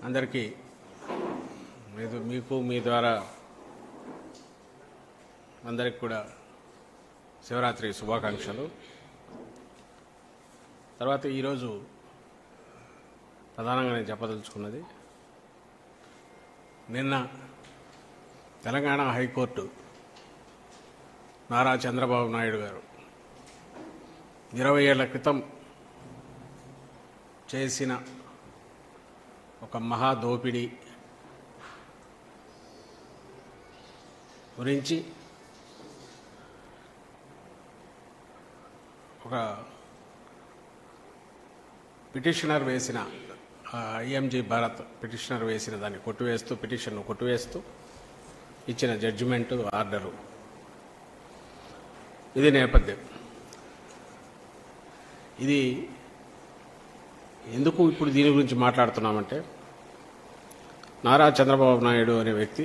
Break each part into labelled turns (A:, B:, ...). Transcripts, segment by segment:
A: అందరికీ మీకు మీ ద్వారా అందరికి కూడా శివరాత్రి శుభాకాంక్షలు. తర్వాత ఈరోజు ప్రధానంగా నేను చెప్పదలుచుకున్నది, నిన్న తెలంగాణ హైకోర్టు నారా చంద్రబాబు నాయుడు గారు 20 ఏళ్ల క్రితం చేసిన ఒక మహా దోపిడీ గురించి ఒక పిటిషనర్ వేసిన ఐఎంజీ భారత్ పిటిషనర్ వేసిన దాన్ని పిటిషన్ను కొట్టివేస్తూ ఇచ్చిన జడ్జిమెంటు ఆర్డరు. ఇది నేపథ్యం. ఇది ఎందుకు ఇప్పుడు దీని గురించి మాట్లాడుతున్నామంటే, నారా చంద్రబాబు నాయుడు అనే వ్యక్తి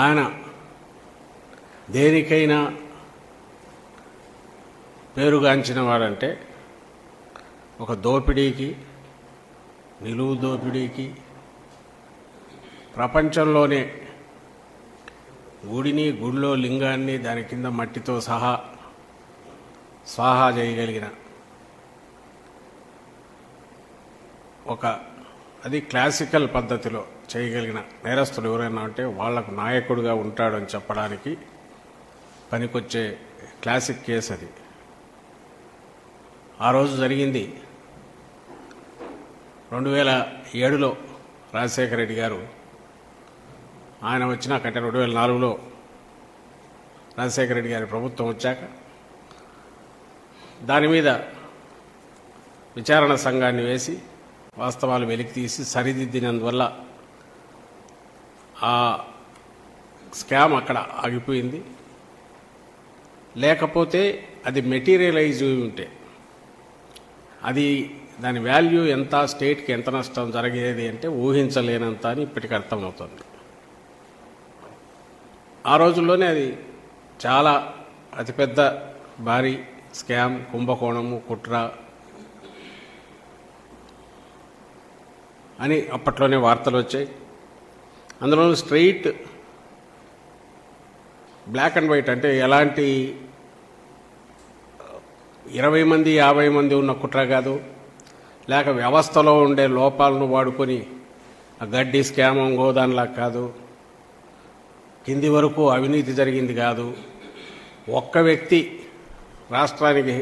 A: ఆయన దేనికైనా పేరుగాంచిన వాడంటే ఒక దోపిడీకి, నిలువు దోపిడీకి, ప్రపంచంలోనే గుడిని, గుడిలో లింగాన్ని దాని కింద మట్టితో సహా స్వాహా చేయగలిగిన అది క్లాసికల్ పద్ధతిలో చేయగలిగిన నేరస్తులు ఎవరైనా ఉంటే వాళ్లకు నాయకుడిగా ఉంటాడని చెప్పడానికి పనికొచ్చే క్లాసిక్ కేసు అది. ఆ రోజు జరిగింది 2007లో రాజశేఖర రెడ్డి గారు ఆయన వచ్చినాకంటే 2004లో రాజశేఖర రెడ్డి గారి ప్రభుత్వం వచ్చాక దాని మీద విచారణ సంఘాన్ని వేసి వాస్తవాలు వెలికి తీసి సరిదిద్దినందువల్ల ఆ స్కామ్ అక్కడ ఆగిపోయింది. లేకపోతే అది మెటీరియలైజ్ ఉంటే అది దాని వాల్యూ ఎంత, స్టేట్కి ఎంత నష్టం జరిగేది అంటే ఊహించలేనంత అని ఇప్పటికి అర్థమవుతుంది. ఆ రోజుల్లోనే అది చాలా అతిపెద్ద భారీ స్కామ్, కుంభకోణము, కుట్ర అని అప్పట్లోనే వార్తలు వచ్చాయి. అందులో స్ట్రెయిట్ బ్లాక్ అండ్ వైట్, అంటే ఎలాంటి 20 మంది 50 మంది ఉన్న కుట్ర కాదు, లేక వ్యవస్థలో ఉండే లోపాలను వాడుకొని గడ్డి స్కామం గోదాన్లా కాదు, కింది వరకు అవినీతి జరిగింది కాదు. ఒక్క వ్యక్తి రాష్ట్రానికి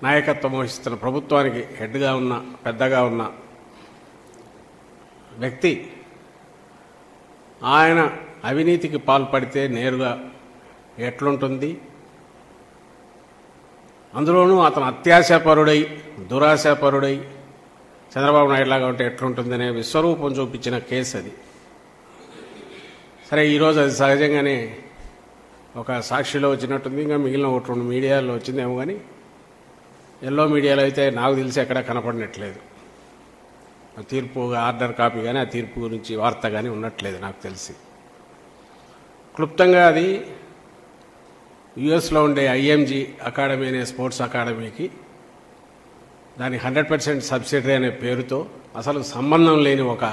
A: నాయకత్వం వహిస్తున్న, ప్రభుత్వానికి హెడ్గా ఉన్న, పెద్దగా ఉన్న వ్యక్తి ఆయన అవినీతికి పాల్పడితే నేరుగా ఎట్లుంటుంది, అందులోనూ అతను అత్యాశాపరుడై, దురాశాపరుడై చంద్రబాబు నాయుడు లాగా ఉంటే ఎట్లుంటుందనే విశ్వరూపం చూపించిన కేసు అది. సరే, ఈరోజు అది సహజంగానే ఒక సాక్షిలో వచ్చినట్టుంది, ఇంకా మిగిలిన ఒకటి 2 మీడియాలో వచ్చిందేమో, కానీ ఎల్లో మీడియాలో అయితే నాకు తెలిసి ఎక్కడా కనపడినట్లేదు. తీర్పు ఆర్డర్ కాపీ కానీ ఆ తీర్పు గురించి వార్త కానీ ఉన్నట్లేదు నాకు తెలిసి. క్లుప్తంగా అది యుఎస్లో ఉండే ఐఎంజీ అకాడమీ అనే స్పోర్ట్స్ అకాడమీకి దాని 100% సబ్సిడరీ అనే పేరుతో అసలు సంబంధం లేని ఒక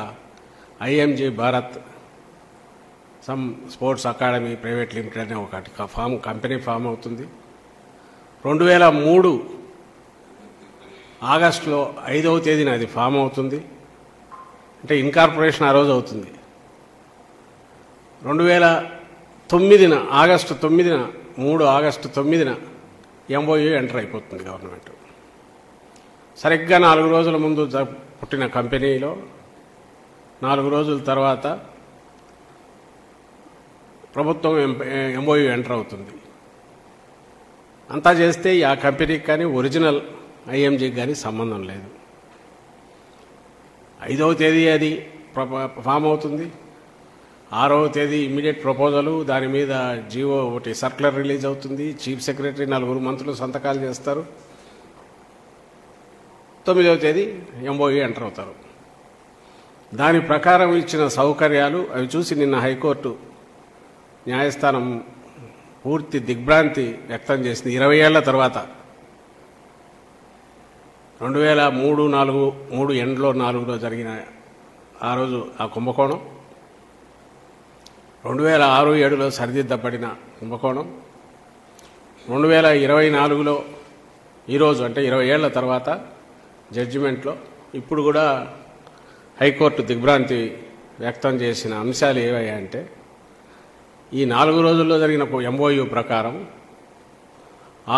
A: IMG Bharat sports academy private limited అనే ఒకటి కంపెనీ ఫామ్ అవుతుంది. 2003 ఆగస్టులో 5వ తేదీన అది ఫామ్ అవుతుంది. అంటే ఇన్కార్పొరేషన్ ఆ రోజు అవుతుంది. 2009 ఆగస్టు 9న ఎంఓయూ ఎంటర్ అయిపోతుంది గవర్నమెంట్. సరిగ్గా 4 రోజుల ముందు పుట్టిన కంపెనీలో 4 రోజుల తర్వాత ప్రభుత్వం ఎంఓయూ ఎంటర్ అవుతుంది. అంతా చేస్తే ఆ కంపెనీకి కానీ ఒరిజినల్ ఐఎంజీకి కానీ సంబంధం లేదు. 5వ తేదీ అది ఫామ్ అవుతుంది. 6వ తేదీ ఇమ్మీడియట్ ప్రపోజలు, దాని మీద జీవో ఒకటి సర్క్యులర్ రిలీజ్ అవుతుంది. చీఫ్ సెక్రటరీ 4 మంత్రులు సంతకాలు చేస్తారు. 9వ తేదీ ఎంఓయూ ఎంటర్ అవుతారు. దాని ప్రకారం ఇచ్చిన సౌకర్యాలు అవి చూసి నిన్న హైకోర్టు న్యాయస్థానం పూర్తి దిగ్భ్రాంతి వ్యక్తం చేసింది. 20 ఏళ్ల తర్వాత 2003 ఎండ్లో 4లో జరిగిన ఆ రోజు ఆ కుంభకోణం, 2006-7లో సరిదిద్దబడిన కుంభకోణం, 2024లో ఈరోజు అంటే 20 ఏళ్ల తర్వాత జడ్జిమెంట్లో ఇప్పుడు కూడా హైకోర్టు దిగ్భ్రాంతి వ్యక్తం చేసిన అంశాలు ఏవయ్యాయంటే, ఈ 4 రోజుల్లో జరిగిన MOU ప్రకారం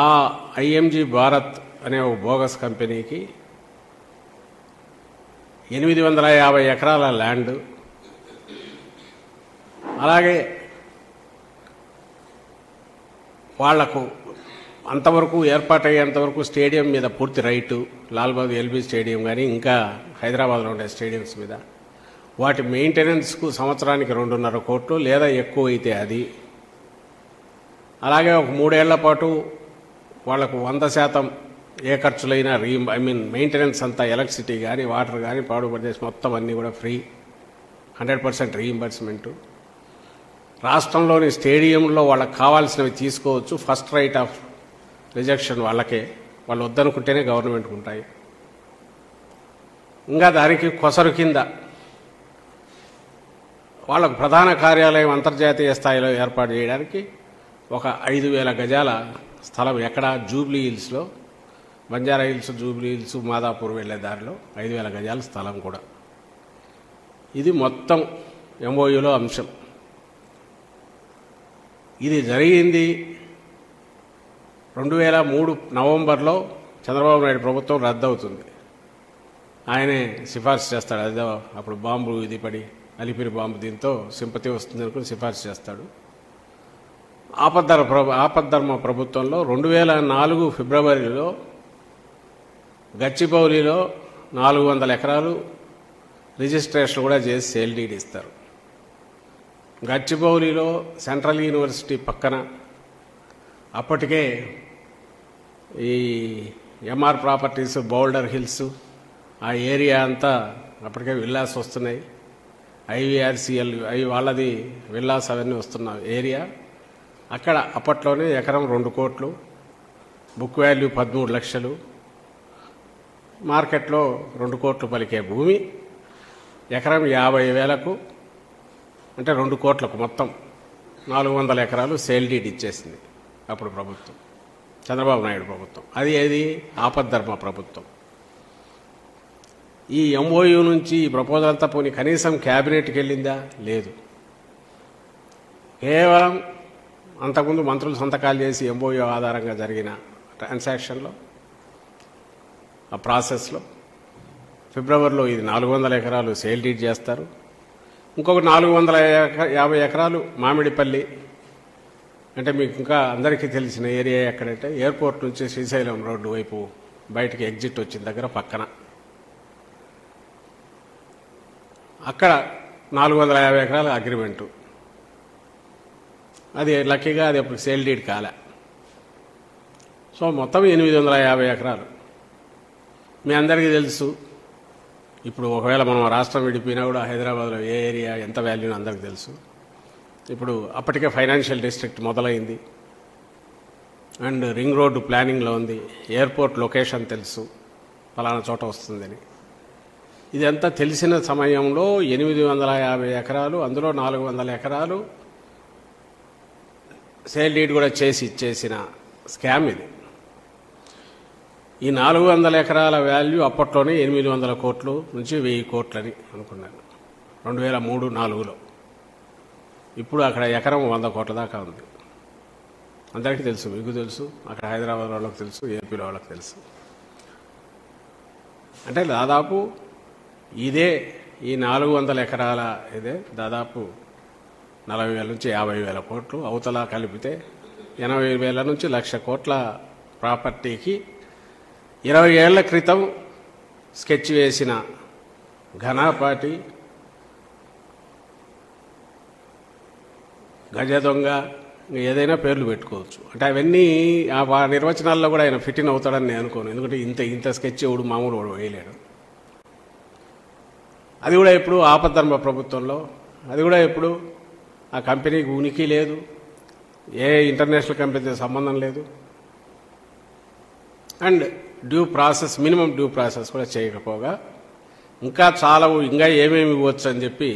A: ఆ IMG భారత్ అనే ఒక బోగస్ కంపెనీకి 850 ఎకరాల ల్యాండ్, అలాగే వాళ్లకు అంతవరకు ఏర్పాటయ్యేంతవరకు స్టేడియం మీద పూర్తి right, Lal Bahadur LB stadium కానీ ఇంకా హైదరాబాద్లో ఉండే స్టేడియంస్ మీద, వాటి మెయింటెనెన్స్కు సంవత్సరానికి 2.5 కోట్లు లేదా ఎక్కువ అయితే అది, అలాగే ఒక 3 ఏళ్ల పాటు వాళ్లకు 100% ఏ ఖర్చులైనా మెయింటెనెన్స్ అంతా, ఎలక్ట్రిసిటీ కానీ వాటర్ కానీ పాడుపడేసి మొత్తం అన్నీ కూడా ఫ్రీ, 100% రీయింబర్స్మెంటు. రాష్ట్రంలోని స్టేడియంలో వాళ్ళకి కావాల్సినవి తీసుకోవచ్చు, ఫస్ట్ రైట్ ఆఫ్ రిజెక్షన్ వాళ్ళకే, వాళ్ళు వద్దనుకుంటేనే గవర్నమెంట్కి ఉంటాయి. ఇంకా దానికి కొసరు కింద వాళ్ళకు ప్రధాన కార్యాలయం అంతర్జాతీయ స్థాయిలో ఏర్పాటు చేయడానికి ఒక 5,000 గజాల స్థలం, ఎక్కడ జూబ్లీ హిల్స్లో, Banjara hills, Jubilee hills, Madhapur వెళ్లే దారిలో 5,000 గజాల స్థలం కూడా. ఇది మొత్తం MOUలో అంశం. ఇది జరిగింది 2003 నవంబర్లో. చంద్రబాబు నాయుడు ప్రభుత్వం రద్దవుతుంది. ఆయనే సిఫార్సు చేస్తాడు, అదే అప్పుడు బాంబు ఇది పడి అలిపిరి బాంబు, దీంతో సింపతి వస్తుంది అనుకుని సిఫార్సు చేస్తాడు. ఆపద్ధర్మ ప్రభుత్వంలో 2004 ఫిబ్రవరిలో గచ్చిబౌలిలో 400 ఎకరాలు రిజిస్ట్రేషన్ కూడా చేసి సేల్ డీడ్ ఇస్తారు. గచ్చిబౌలిలో సెంట్రల్ యూనివర్సిటీ పక్కన అప్పటికే ఈ MR ప్రాపర్టీస్, బౌల్డర్ హిల్స్ ఆ ఏరియా అంతా అప్పటికే విల్లాస్ వస్తున్నాయి. IVRCL వాళ్ళది విల్లాస్ అవన్నీ వస్తున్న ఏరియా. అక్కడ అప్పట్లోనే ఎకరం 2 కోట్లు, బుక్ వాల్యూ 13 లక్షలు, మార్కెట్లో 2 కోట్లు పలికే భూమి ఎకరం 50,000కు, అంటే 2 కోట్లకు మొత్తం 400 ఎకరాలు సేల్ డీడ్ ఇచ్చేసింది అప్పుడు ప్రభుత్వం, చంద్రబాబు నాయుడు ప్రభుత్వం. అది ఏది ఆపద్ధర్మ ప్రభుత్వం. ఈ MOU నుంచి ఈ ప్రపోజల్ అంతా పోనీ కనీసం క్యాబినెట్కి వెళ్ళిందా? లేదు. కేవలం అంతకుముందు మంత్రులు సంతకాలు చేసి MOU ఆధారంగా జరిగిన ట్రాన్సాక్షన్లో, ఆ ప్రాసెస్లో ఫిబ్రవరిలో ఇది 400 ఎకరాలు సేల్ డీడ్ చేస్తారు. ఇంకొక 450 ఎకరాలు మామిడిపల్లి, అంటే మీకు ఇంకా అందరికీ తెలిసిన ఏరియా ఎక్కడంటే ఎయిర్పోర్ట్ నుంచి శ్రీశైలం రోడ్డు వైపు బయటికి ఎగ్జిట్ వచ్చిన దగ్గర పక్కన, అక్కడ 450 ఎకరాల అగ్రిమెంటు. అది లక్కీగా అది అప్పుడు సేల్ డీడ్ కాలే. సో మొత్తం 850 ఎకరాలు. మీ అందరికీ తెలుసు, ఇప్పుడు ఒకవేళ మనం రాష్ట్రం విడిపోయినా కూడా హైదరాబాద్లో ఏ ఏరియా ఎంత వాల్యూని అందరికీ తెలుసు. ఇప్పుడు అప్పటికే ఫైనాన్షియల్ డిస్ట్రిక్ట్ మొదలైంది అండ్ రింగ్ రోడ్డు ప్లానింగ్లో ఉంది. ఎయిర్పోర్ట్ లొకేషన్ తెలుసు, ఫలానా చోట వస్తుందని. ఇదంతా తెలిసిన సమయంలో 850 ఎకరాలు, అందులో 400 ఎకరాలు సేల్ డీడ్ కూడా చేసి ఇచ్చేసిన స్కామ్ ఇది. ఈ 400 ఎకరాల వాల్యూ అప్పట్లోనే 800 కోట్లు నుంచి 1000 కోట్లని అనుకున్నాను 2003-4లో. ఇప్పుడు అక్కడ ఎకరం 100 కోట్ల దాకా ఉంది. అందరికీ తెలుసు, మీకు తెలుసు, అక్కడ హైదరాబాద్ వాళ్ళకి తెలుసు, ఏపీలో వాళ్ళకి తెలుసు. అంటే దాదాపు ఇదే ఈ 400 ఎకరాల ఇదే దాదాపు 40,000 నుంచి 50,000 కోట్లు, అవతల కలిపితే 80,000 నుంచి 1,00,000 కోట్ల ప్రాపర్టీకి 20 ఏళ్ల క్రితం స్కెచ్ వేసిన ఘనాపాటి, గజ దొంగ, ఏదైనా పేర్లు పెట్టుకోవచ్చు. అంటే అవన్నీ ఆ నిర్వచనాల్లో కూడా ఆయన ఫిట్ ఇన్ అవుతాడని నేను అనుకోను. ఎందుకంటే ఇంత స్కెచ్ ఎవడు మామూలు వాడు వేయలేడు. అది కూడా ఇప్పుడు ఆపద్ధర్మ ప్రభుత్వంలో, అది కూడా ఇప్పుడు ఆ కంపెనీకి ఉనికి లేదు, ఏ ఇంటర్నేషనల్ కంపెనీతో సంబంధం లేదు. అండ్ మినిమం డ్యూ ప్రాసెస్ కూడా చేయకపోగా ఇంకా చాలా ఇంకా ఏమేమి ఇవ్వచ్చు అని చెప్పి